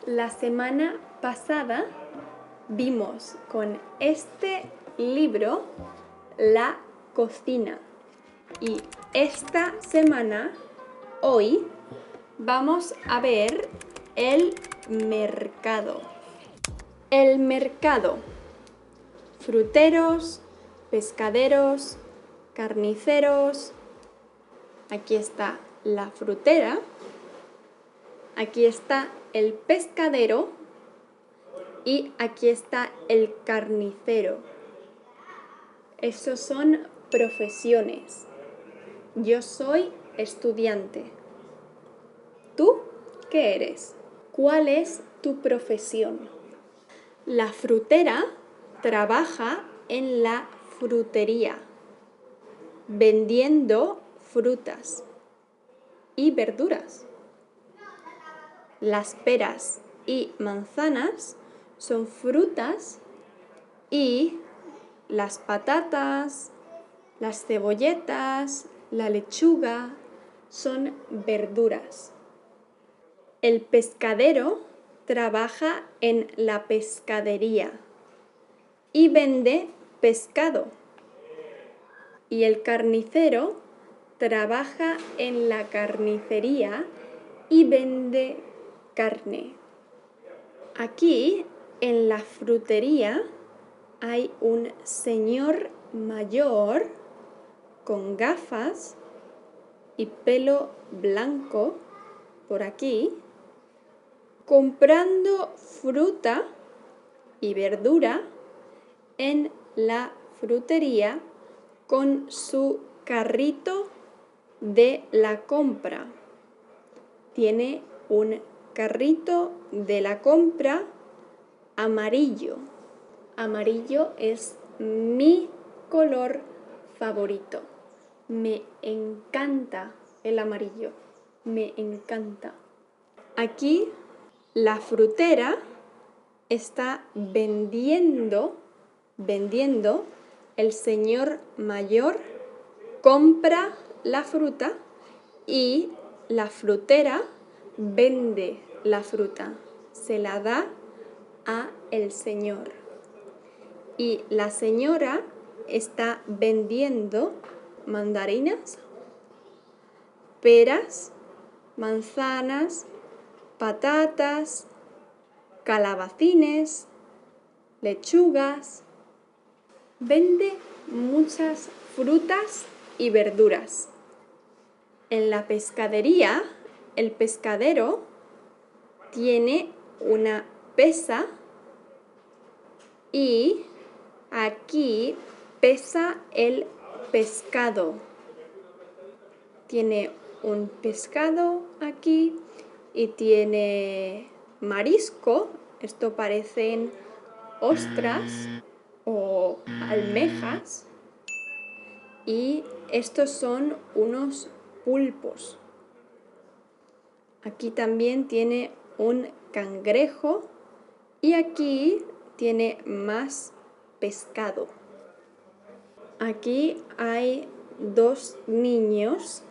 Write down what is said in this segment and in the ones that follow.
La semana pasada vimos con este libro la cocina y esta semana, hoy, vamos a ver el mercado. El mercado. Fruteros, pescaderos, carniceros. Aquí está la frutera. Aquí está el pescadero y aquí está el carnicero. Esos son profesiones. Yo soy estudiante. ¿Tú qué eres? ¿Cuál es tu profesión? La frutera trabaja en la frutería, vendiendo frutas y verduras. Las peras y manzanas son frutas y las patatas, las cebolletas, la lechuga son verduras. El pescadero trabaja en la pescadería y vende pescado. Y el carnicero trabaja en la carnicería y vende carne. Aquí en la frutería hay un señor mayor con gafas y pelo blanco por aquí, comprando fruta y verdura en la frutería con su carrito de la compra. Tiene un carrito de la compra amarillo. Amarillo es mi color favorito. Me encanta el amarillo. Me encanta. Aquí la frutera está vendiendo. El señor mayor compra la fruta y la frutera vende la fruta. Se la da a el señor. Y la señora está vendiendo mandarinas, peras, manzanas, patatas, calabacines, lechugas. Vende muchas frutas y verduras. En la pescadería, el pescadero tiene una pesa y aquí pesa el pescado. Tiene un pescado aquí y tiene marisco. Esto parecen ostras o almejas. Y estos son unos pulpos. Aquí también tiene un cangrejo y aquí tiene más pescado. Aquí hay dos niños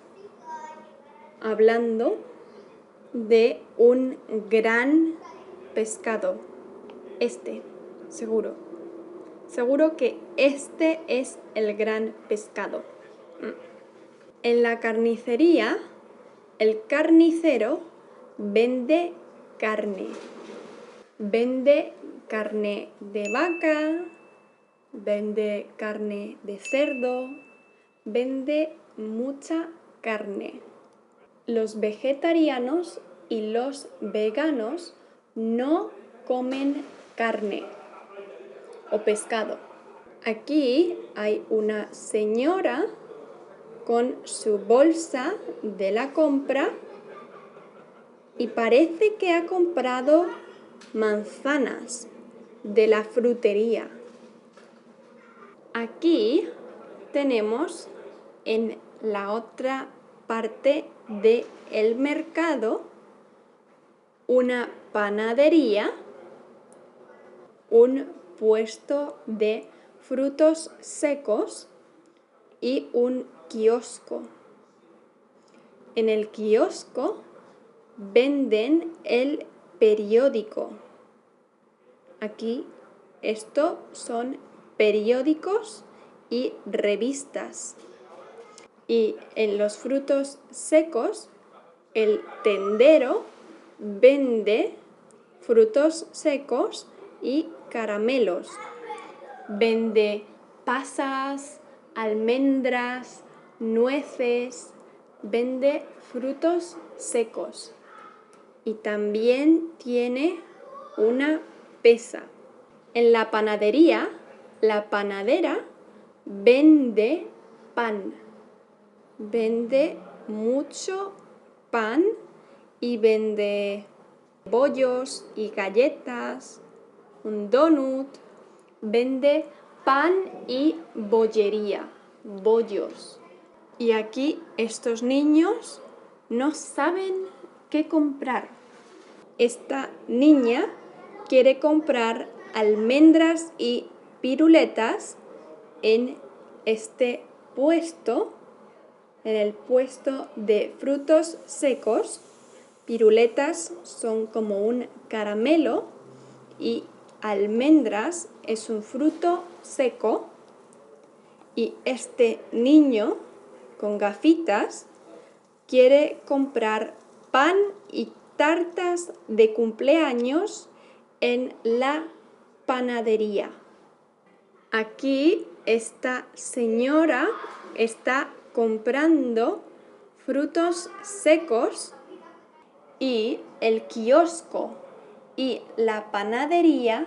hablando de un gran pescado. Seguro. Seguro que este es el gran pescado. En la carnicería, el carnicero vende carne. Vende carne de vaca, vende carne de cerdo, vende mucha carne. Los vegetarianos y los veganos no comen carne o pescado. Aquí hay una señora con su bolsa de la compra y parece que ha comprado manzanas de la frutería. Aquí tenemos en la otra parte del mercado una panadería, un puesto de frutos secos y un kiosco. En el kiosco venden el periódico. Aquí esto son periódicos y revistas. Y en los frutos secos, el tendero vende frutos secos y caramelos. Vende pasas, almendras, nueces, vende frutos secos. Y también tiene una pesa. En la panadería, la panadera vende pan. Vende mucho pan y vende bollos y galletas, un donut. Vende pan y bollería, bollos. Y aquí estos niños no saben qué comprar. Esta niña quiere comprar almendras y piruletas en este puesto, en el puesto de frutos secos. Piruletas son como un caramelo y almendras es un fruto seco. Y este niño con gafitas quiere comprar pan y tartas de cumpleaños en la panadería. Aquí esta señora está comprando frutos secos y el kiosco y la panadería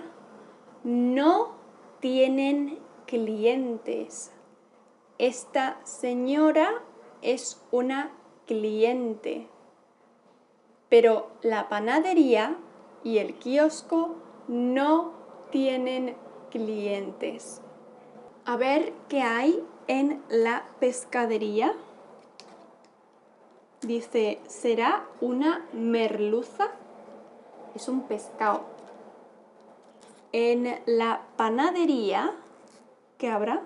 no tienen clientes. Esta señora es una cliente, pero la panadería y el kiosco no tienen clientes. A ver qué hay en la pescadería. Dice, ¿será una merluza? Es un pescado. En la panadería, ¿qué habrá?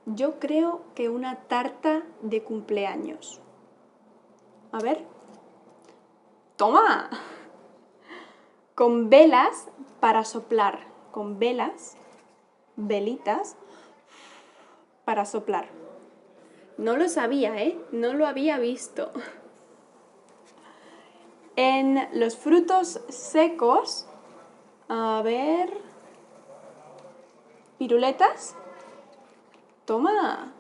Yo creo que una tarta de cumpleaños. A ver. ¡Toma! Con velas para soplar. Con velas, velitas, para soplar. No lo sabía, ¿eh? No lo había visto. En los frutos secos, a ver, piruletas. Toma,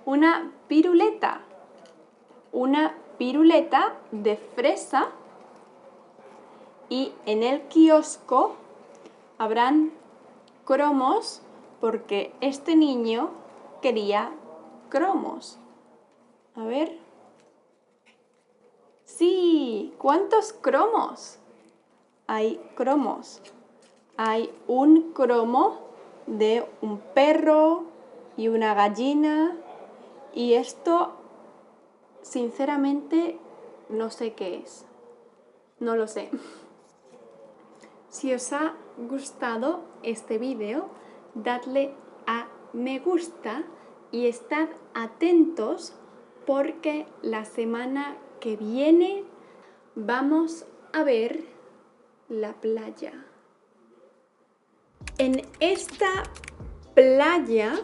una piruleta de fresa, y en el kiosco habrán cromos porque este niño quería cromos. A ver. Sí, ¿cuántos cromos? Hay cromos. Hay un cromo de un perro y una gallina, y esto sinceramente no sé qué es. No lo sé. Si os ha gustado este vídeo, dadle a me gusta y estad atentos porque la semana que viene vamos a ver la playa. En esta playa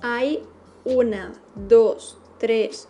hay 1, 2, 3,